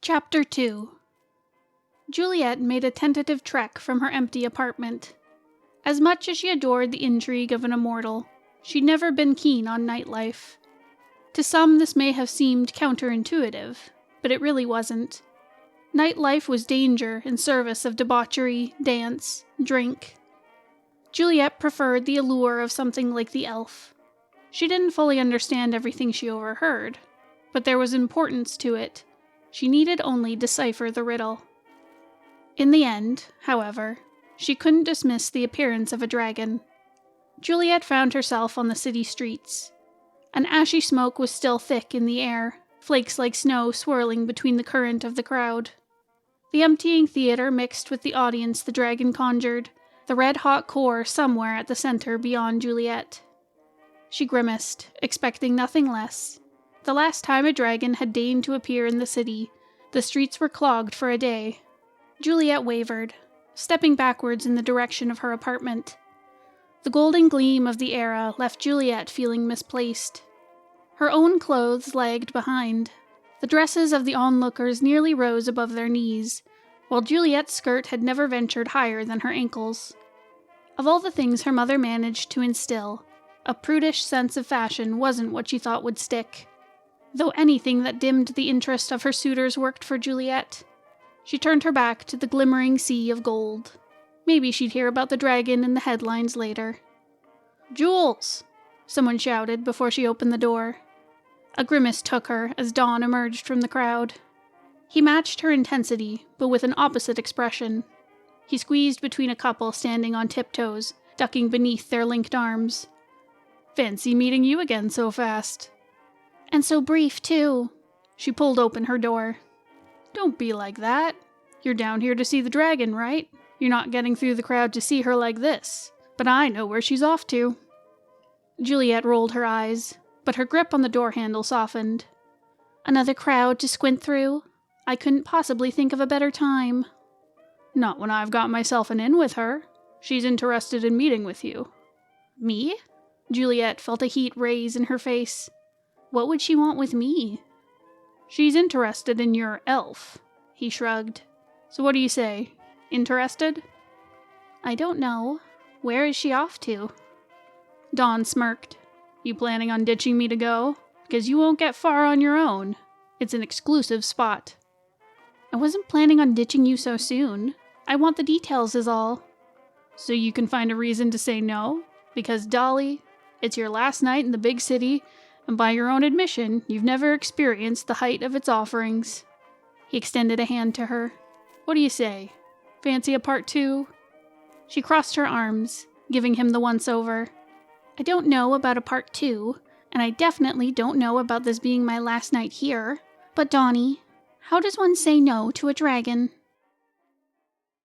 Chapter 2. Juliet made a tentative trek from her empty apartment. As much as she adored the intrigue of an immortal, she'd never been keen on nightlife. To some this may have seemed counterintuitive, but it really wasn't. Nightlife was danger in service of debauchery, dance, drink. Juliet preferred the allure of something like the elf. She didn't fully understand everything she overheard, but there was importance to it. She needed only decipher the riddle. In the end, however, she couldn't dismiss the appearance of a dragon. Juliet found herself on the city streets. An ashy smoke was still thick in the air, flakes like snow swirling between the current of the crowd. The emptying theater mixed with the audience the dragon conjured, the red-hot core somewhere at the center beyond Juliet. She grimaced, expecting nothing less. The last time a dragon had deigned to appear in the city, the streets were clogged for a day. Juliet wavered, stepping backwards in the direction of her apartment. The golden gleam of the era left Juliet feeling misplaced. Her own clothes lagged behind. The dresses of the onlookers nearly rose above their knees, while Juliet's skirt had never ventured higher than her ankles. Of all the things her mother managed to instill, a prudish sense of fashion wasn't what she thought would stick. Though anything that dimmed the interest of her suitors worked for Juliet. She turned her back to the glimmering sea of gold. Maybe she'd hear about the dragon in the headlines later. "Jules!" someone shouted before she opened the door. A grimace took her as Dawn emerged from the crowd. He matched her intensity, but with an opposite expression. He squeezed between a couple standing on tiptoes, ducking beneath their linked arms. "Fancy meeting you again so fast." "And so brief, too." She pulled open her door. "Don't be like that. You're down here to see the dragon, right? You're not getting through the crowd to see her like this. But I know where she's off to." Juliet rolled her eyes, but her grip on the door handle softened. "Another crowd to squint through? I couldn't possibly think of a better time." "Not when I've got myself an in with her. She's interested in meeting with you." "Me?" Juliet felt a heat raise in her face. What would she want with me? "She's interested in your elf," he shrugged. "So what do you say? Interested?" "I don't know. Where is she off to?" Dawn smirked. "You planning on ditching me to go? Because you won't get far on your own. It's an exclusive spot." "I wasn't planning on ditching you so soon. I want the details is all." "So you can find a reason to say no? Because, Dolly, it's your last night in the big city, and by your own admission, you've never experienced the height of its offerings." He extended a hand to her. "What do you say? Fancy a part 2? She crossed her arms, giving him the once-over. "I don't know about a part 2, and I definitely don't know about this being my last night here. But Donnie, how does one say no to a dragon?"